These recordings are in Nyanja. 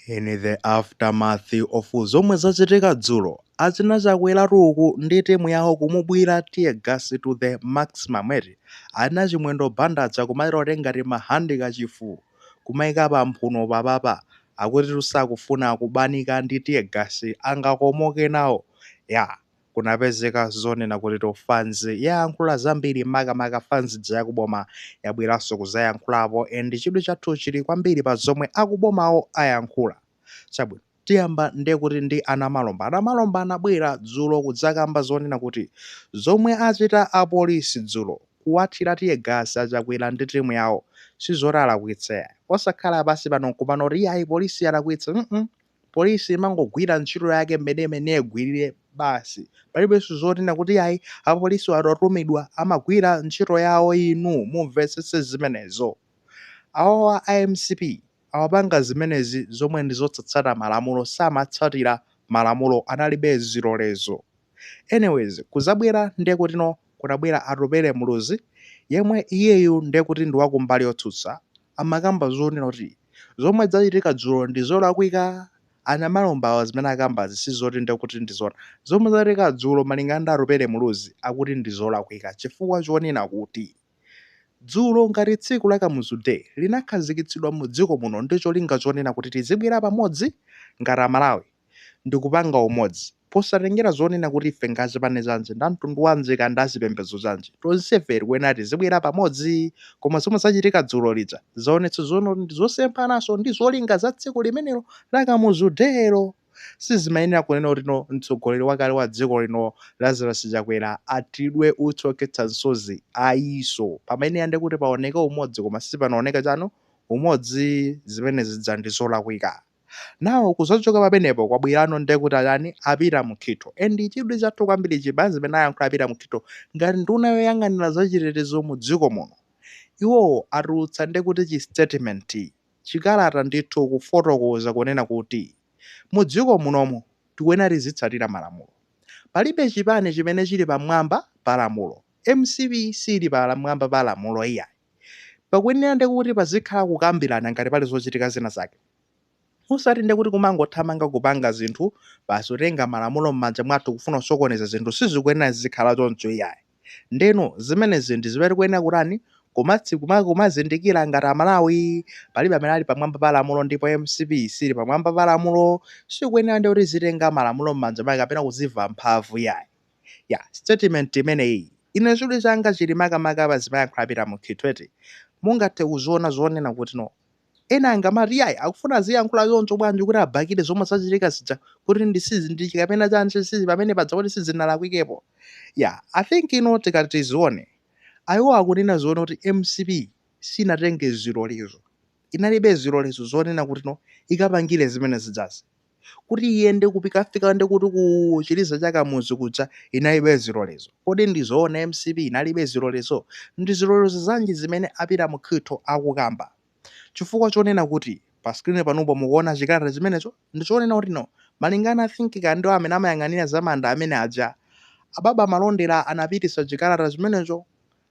In the aftermath of zomwe zachitika dzulo, achina chakweraruku ndi timu yawo kumubwira tear gas to the maximum eti ana chimwendo bandaja kumatirore ngati mahandi kachifu kumayika pa mphuno papapa akuti tusakufuna kubanika ndi tear gas angakomoke nawo ya kunapezeka zonena kuti to fans yayankhula zambiri makamaka fans jakuboma yabweranso kuzayankhulapo and chidwi chathu chili kwambiri pa zomwe akubomawo ayankhula chabwino tiyamba ndiye kuti ndi anamalomba anabwera dzulo kudzakamba zonena kuti zomwe achita apolisi dzulo kuwathira tiye gasi achakwera ndi timu yawo sizolakwitsa osakhala pasi pano kumano riyayi polisi alakwitsa polisi imangogwira ntchito yake mmene igwirire basi palibenso zonena kuti yayi apolisi atatumidwa amagwira ntchito yawo inu mumvetsetse zimenezo awowa IMCP awapanga zimenezi zomwe ndi zotsatsata malamulo samatsatira malamulo analibe zilolezo anyways kuzabwera ndiye kuti no kunabwera atopere muluzi yemwe iyeyu ndiye kuti ndi wakumbali yotsutsa amakamba zonena kuti zomwe zachitika dzulo ndi zolakwika anamalombawa zimene akamba zisizoti ndiye kuti ndizona zomwe zachitika dzulo malingana ndi atopere muluzi akuti ndi zolakwika chifukwa chonena kuti dzulo ngati tsiku la Kamuzu Day linakhazikitsidwa mu dziko muno ndi cholinga chonena kuti tizibwera pamodzi ngati Amalawi ndi kupanga umodzi posatengera zonena kuti ife ngazipane zanji nda mtundu wanji kandi azipembedzo zanji tonsefe tikwena tizibwera pamodzi koma zomwe zachitika dzulo lija zaonetsa zono ndi zosemphananso ndi zolinga za tsiku limenelo la Kamuzu Day sizimayenera kunena kuti no mtsogoleri wakale wa dziko lino Lazarus Chakwera atidwe utsoketsa nsozi ayiso pamene yande kuti paoneka umodzi koma sipanaoneka chano umodzi zimene zidza ndi zolakwika nawo kuzachoka pamenepo kwabwirano ndiye kuti alani apita mukhitho and chidwi chathu kwambiri chiba zimene ayankhula apita mukhitho ngati nduna yoyang'anira zachitetezo mu dziko muno iwo atulutsa ndiye kuti chistatement chikalata ndithu kufotokoza kunena kuti mu dziko munomo tikwena tizitsatira malamulo palibe chipani chimene chili pamwamba pa lamulo MCP sili pamwamba pa lamulo iyayi pakwenera ndiye kuti pazikhala kukambirana ngati pali zochitika zina zake usati ndiye kuti kumangothamanga kupanga zinthu basi utenga malamulo m'manja mwathu kufuna kusokoneza zinthu sizikwenera zikhala choncho iyayi ndeno zimenezi ndi zimene tikwenera kutani kumazindikira ngati Amalawi palibe amene ali pamwamba pa lamulo ndipo MCP sili pamwamba pa lamulo sikwenera ndiye kuti zitenga malamulo m'manja mwake kapena kuziva mphamvu iyayi ya statement imeneyi ine chidwi changa chili makamaka pa zimayankhula apita mukhitho eti mungathe kuziona zonena kuti no ena angamati yayi akufuna ziyankhula zoncho bwanji kuti abakire zomwe zachitika zija kuti ndi kapena chanji sizi pamene padzakoti sizinalakwikepo ya I think tikati tizione ayiwo akunena zoona kuti MCP sinatenge zilolezo inalibe zilolezo zonena kuti no ikapangire zimene zijazi kuti iyende kupikafika ndi kuti kuchiliza cha Kamuzu kuja inalibe zilolezo kodi ndizoona MCP inalibe zilolezo ndi zilolezo zanji zimene apita mukhitho akukamba chifukwa chonena kuti pa screen panopo mukuona chikalata chimenecho ndichonena kuti no malingana I think kandi amene amayang'anira zamanda amene aja ababa malondera anapitisa chikalata chimenecho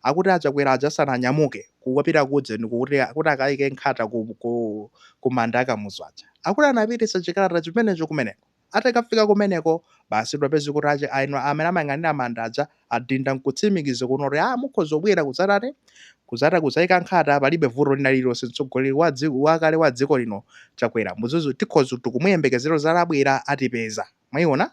akuti Achakwera aja sananyamuke kuwapita kudze kuti akayike nkhata ku manda akamuzu aja akuti anapitisa chikalata chimenecho kumeneko atakafika kumeneko basi twapezi kuti ache aino amene amayang'anira manda aja adinda nkutsimikiza kuno kuti mukhoza kubwera kudzayika nkhata palibe vuto lina lililonse mtsogoleri wakale wa dziko lino Chakwera muzuzu tikhoza tikumuyembekezero zalabwera atipeza mwayiona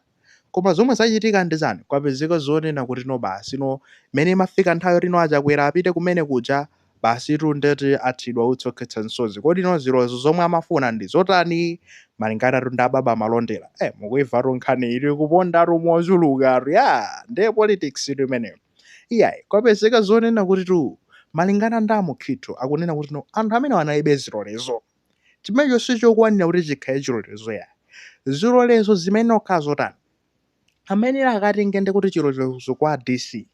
koma zomwe zachitika ndi zani kwapezeka zonena kuti no basi no mene mafika nthawi yoti no Achakwera apite kumene kuja basi ndeti athidwa utsoketsa nsozi kodi no zilolezo zomwe amafuna ndi zotani malingana ndi ababa malondera mukuimva nkhani ili kuponda mochuluka ya ndiye politics imeneyo iyayi kwapezeka zonena kuti tu malingana ndi mukhitho akunena kuti no anthu amene analibe zilolezo chimenecho sichokwanira kuti chikhale chilolezo ya zilolezo zimene okhala zotani amene akatenge ndi kuti chilolezo kwa DC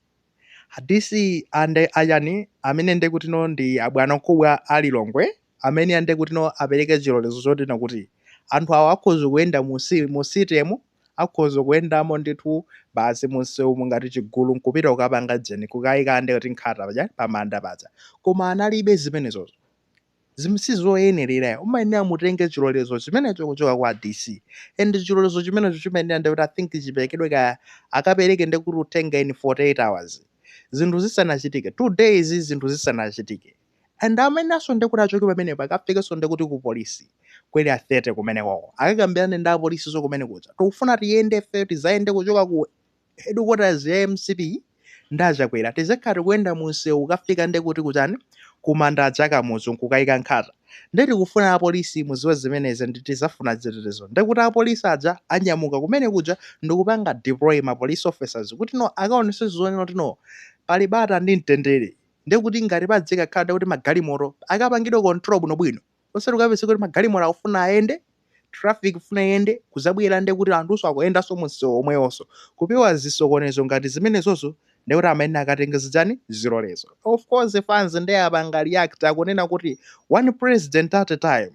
ande ayani amene ndi kuti no ndi abwana kubwa alilongwe amene ande kuti no apereke chilolezo zotina kuti anthu awo akhoza kuyenda musitemo akhoza kuyendamo ndithu basi munsewu ngati chigulu nkupita kukapanga jeni kukayika ande kuti nkhata pamanda paja koma analibe zimenezozo sizoyenerera umayenera mutenge chilolezo chimenecho kuchoka kwa DC and chilolezo chimenecho chimayenera ndekuti I think chiperekedwe akapereke ndekuti utenge in 48 hours zinthu zisanachitike 2 days zinthu zisanachitike and amenenso ndekuti achoke pamenepo akafikenso ndekuti ku polisi kweli athete kumenekoko akakambirane ndi apolisiso kumene kuja tikufuna tiyende fe tizayende kuchoka ku headquarters ya MCP ndachakwera tizekhala kuyenda munsewu ukafika ndekuti kuchani kumanda achakamuzu nkukayika nkhata ndeti kufuna apolisi muziwe zimenezi nditizafuna chitetezo ndekuti apolisi aja anyamuka kumene kuja ndikupanga deploy ma police officers kuti no akaonese zonena kuti no pali bata ndi mtendere ndekuti ngati padzika khala ndekuti magalimoto akapangidwe control bwinobwino osati ukapese kuti magalimoto akufuna ayende traffic funa yende kuzabwera ndekuti anthuso akuyendanso munsewu omweyonso kupewa zisokonezo ngati zimenezozo ndekuti amene akatengeza chani zilolezo of course fans ndi apanga react akunena kuti one president at a time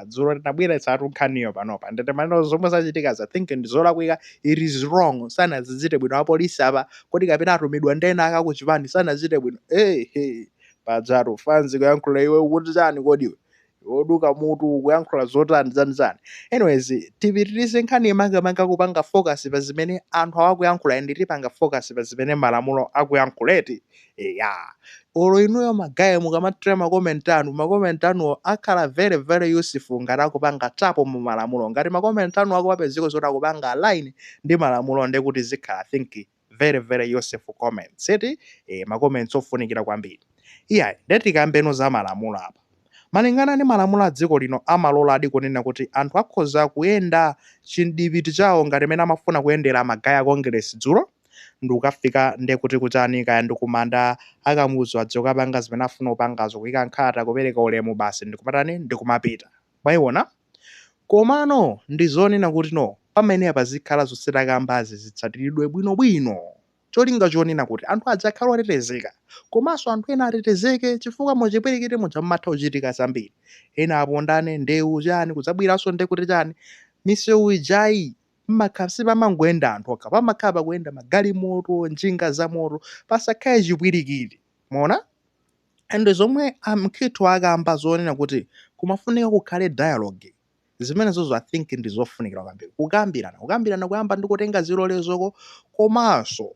dzulo tinabwera tsatu nkhaniyo panopa ndete maneno zomwe zachitika I think ndizolakwika it is wrong sanazizite bwino apolisi apa kuti kapena atumidwa ndena akakuchipani sanazite bwino padzatu fans kuyankhula iwe ukuti chani kodiwe oduka mutu kuyankhula zotani zani anyways tipitirize nkhani makamaka kupanga focus pa zimene anthu akuyankhula ndi tipanga focus pa zimene malamulo akuyankhuleti olo inuyo magaye mukamatira makomenti anu akhala very very useful ngati akupanga tapo mu malamulo ngati makomenti anu akupapezeko zoti akupanga align ndi malamulo ndekuti zikhala I think very very useful comments eti makomenti ofunikira kwambiri ndeti kambeno za malamulo apa malingana ndi malamulo a dziko lino amalola adi kunena kuti anthu akhoza kuyenda chindipiti chawo ngati mene amafuna kuyendera magaya Congress dzulo ndikukafika ndekuti kuchani kaya ndikumanda akamuzu adzoka apanga zimene afuna kupangazo kuyika nkhata kupereka ulemu basi ndikumatani ndikumapita mwayiona komano ndizonena kuti no pamene pazikhala zoseta kambazi zitsatiridwe bwinobwino cholinga chonena kuti anthu adzakhala otetezeka komanso anthu ena atetezeke chifukwa muchipwirikiti muja mmatha kuchitika zambiri ena apondane ndewu chani kudzabwiranso ndekuti chani misewu ijayi mmakhala pamangoyenda anthu okha pamakhala pakuyenda magalimoto njinga za moto pasakhale chipwirikiti mona and zomwe amkhitho akamba zonena kuti kumafunika kukhale dialogue zimenezozo I think ndizofunikira kwambiri kukambirana kuyamba ndikutenga zilolezoko komanso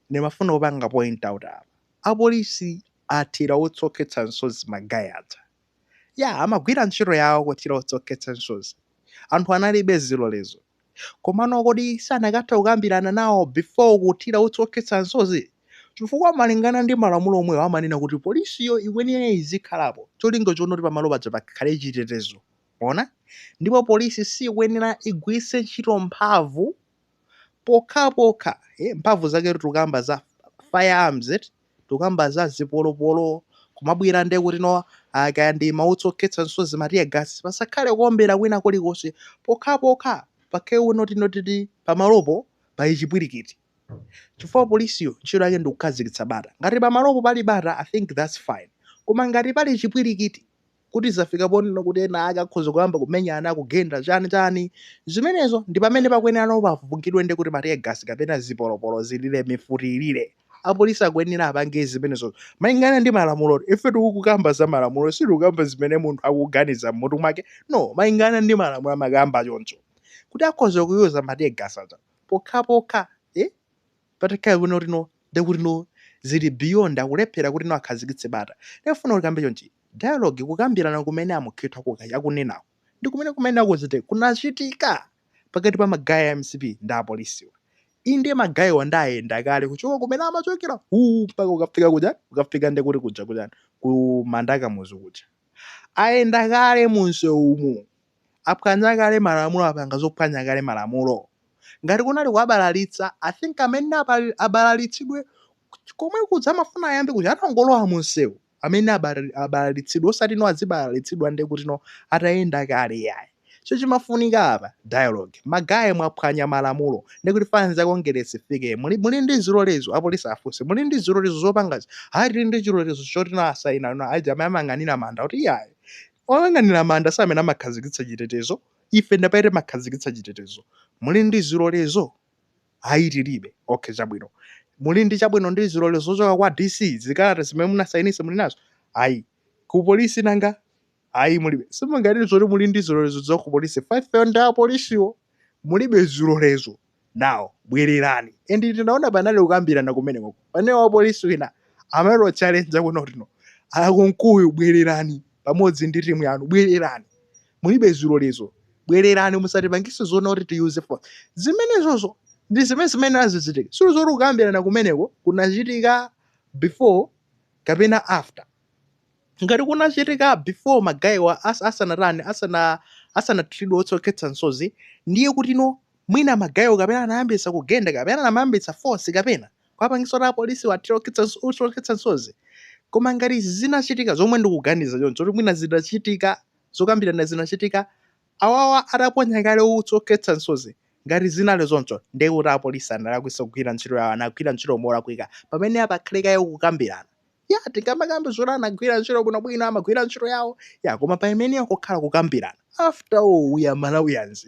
ndimafuna kupanga point out apa apolisi athira otsokhetsa nsozi magaya adza amagwira ntchito yawo kuthira otsokhetsa nsozi anthu analibe zilolezo komano kodi sanakatha kukambirana nawo before kuthira otsokhetsa nsozi chifukwa malingana ndi malamulo omwewo amanena kuti polisiyo ikwenera izikhalapo cholinga chonoti pamalo paja pakhale chitetezo ona ndipo polisi sikwenera igwiritse ntchito mphamvu pokha mphamvu zake tukamba za firearms tukamba za zipolopolo kumabwira ndekuti no kaya ndi mautsokhetsa nsozi matia gas pasakhale kuombera kwina kulikonse pokha pakhale unoti pamalopo pali chipwirikiti chifukwa polisiyo ntchito yake ndikukhazikitsa bata ngati pamalopo pali bata I think that's fine koma ngati pali chipwirikiti kuti zafika ponena kuti ena ake akhoza kuyamba kumenyana kugenda chani zimenezo ndi pamene pakwenera no pavungidwe ndekuti matia gas kapena zipolopolo zilile mifuti ilile apolisi akwenera apange zimenezo malingana ndi malamulo ife tikukamba za malamulo sitikukamba zimene munthu akuganiza mmutu mwake no malingana ndi malamulo amakamba choncho kuti akhoza kuyuza matia gas aja pokha patakhala kunoti no ndekuti no zili beyond akulephera kuti no akhazikitse bata ndifuna kuti kambe chonchi dialogue kukambirana kumene amukhitha akunenawo ndi kumene akuzite kunachitika pakati pa magaya ya MCP ndi apolisiwa inde magayiwa ndayenda kale kuchoka kumene amachokera mpaka ukafika ndekuti kuja kujani ku mandakamuzu kuja ayenda kale munsewumu aphwanya kale malamulo apanga zophwanya kale malamulo ngati kunali kuabalalitsa I think amene abalalitsidwe komwe kudza amafuna ayambe kuti atangolowa munsewu amene abalalitsidwa osati no azibalalitsidwa ndekuti no atayenda kale yayi chimafunika apa dialogue magaye mwaphwanya malamulo ndikuti fans Congress ifike muli ndi zilolezo apolisi afunse muli ndi zilolezo zopangazi tili ndi chilolezo choti no asaina no aja amayang'anira manda kuti yayi oyang'anira manda samene amakhazikitsa chitetezo ife ndapaite makhazikitsa chitetezo muli ndi zilolezo tilibe okay chabwino muli ndi chabwino ndi zilolezo zochoka kwa DC zikalata zimene munasayinisa muli nazo ku polisi nanga ayi mulibe simunganene zoti muli ndi zilolezo za ku polisi 5 ndi apolisiwo mulibe zilolezo nawo bwererani endi tinaona panali kukambirana kumeneko pane wapolisi wina amalo challenge kuno tino akunkuyu bwererani pamodzi ndi timu yanu bwererani mulibe zilolezo bwererani musatipangise zona kuti tiyuze force zimenezozo ndi zimene azizitika sio zoti kukambirana kumeneko kunachitika before kapena after ngati kunachitika before magayiwa asanathiridwe otsokhetsa msozi ndiye kuti no mwina magayiwo kapena anayambitsa kugenda kapena anamayambitsa force kapena kwapangiso la polisi otsokhetsa msozi koma ngati zinachitika zomwe ndikuganiza choncho kuti mwina zinachitika zokambirana zinachitika awawa ataponya kale otsokhetsa msozi ngati zinali zoncho ndiye kuti apolisi analakwitsa kugwira ntchito yawo anagwira ntchito molakwika pamene apakhalekayo kukambirana ya tikamakambe zona anagwira ntchito bwinobwino amagwira ntchito yawo ya koma pamene akukhala kukambirana after all we are Malawians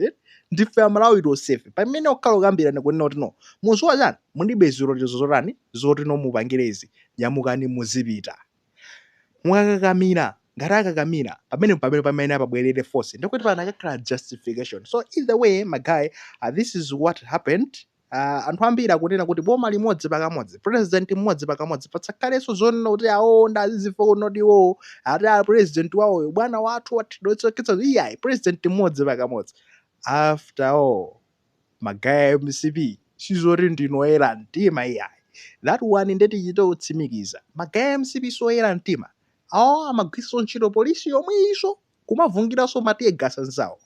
ndife amalawi tosefe pamene akukhala kukambirana kunena kuti no muzuwa chani mulibe zilolezo zotani zoti no mupangirezi nyamukani muzipita mwakakamira ngati akakamira pamene apabwerere force ndikuti panakakhala justification so either way magayi this is what happened anthu ambiri akunena kuti boma limodzi pakamodzi president mmodzi pakamodzi patsakhalenso zonena kuti awo ndazizifo kunodiwo ati president wawoyo bwana wathu watidotseketsa iyayi president mmodzi pakamodzi after all magayi MCP sizoti ndinoyera mtima iyayi that one ndetichite kutsimikiza magayi MCP soyera mtima awo amagwiritsa ntchito polisi yomweyiso kumavungiranso matiyegasa nzawo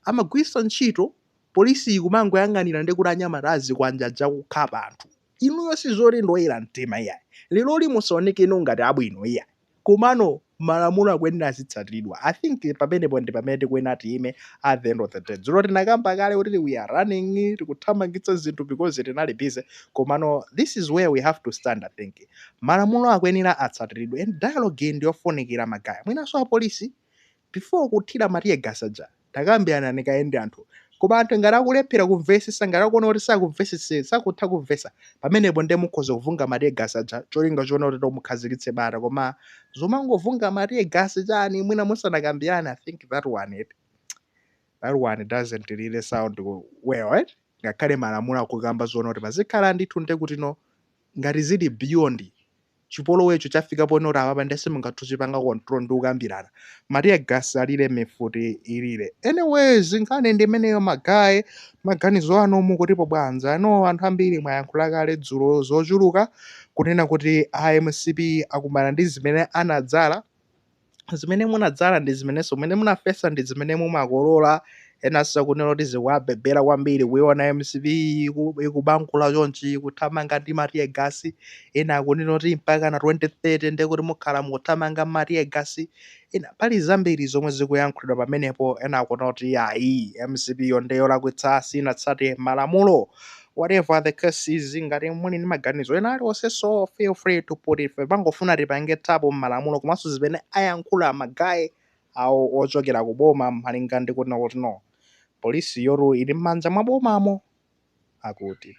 amagwiritsa ntchito polisi kumangoyang'anira ndi kuti anyamata azikwanja kukhapa anthu inuyo sizoti ndoyera mtima iyayi lero limusaoneke ino ngati abwino iyayi komano malamulo akuyenera azitsatiridwa I think pamenepo ndi pamene tikuyenera tiyime at the end of the day dziro tinakamba kale kuti we are running tikuthamangitsa zinthu because tinali busy komano this is where we have to stand I think malamulo akuyenera atsatiridwe and dialogue ndiyofunikira magayi mwinanso apolisi before kuthira matiyegasa takambirana nikaende anthu koma anthu ngati akulephera kumvesesa ngati akuona kuti sakutha kumvesa pamenepo ndiye mukhoza kuvunga matiyegasa cholinga choona kuti mukhazikitse bata koma zomangovunga matiyegasi chani mwina musanakambirana I think that one doesn't really sound well right ngakhale malamulo akukamba zoona kuti pazikhala ndithu nde kuti no ngati zili beyond chipolowecho chafikapo noti apapa ndese mungathuchipanga control ndi kukambirana matiyegasi alire mifuti ilire anyways nkhani ndi imeneyo magayi maganizo ano mukutipo bwanza ano anthu ambiri mwayankhula kale dzulo zochuluka kunena kuti MCP akumana ndi zimene anadzala zimene munadzala ndi zimenenso mene munafesa ndi zimene mumakolola enanso kunena kuti zikuwabebera kwambiri kuiona MCP ikubankula chonchi kuthamanga ndi matiyegasi ena akunena kuti mpaka na 2030 ndi kuti mukhala mukuthamanga matiyegasi ena pali zambiri zomwe zikuyankhulidwa pamenepo ena akunena kuti ayi MCP yo ndeyolakwitsa sinatsate malamulo whatever the case is ngati muli ndi maganizo ena aliwonse so feel free to put it pangofuna tipange tapo mmalamulo komanso zimene ayankhula magayi awo ochokera kuboma malinga ndi kunena kuti no polisi yoru ili m'manja mwa bomamo akuti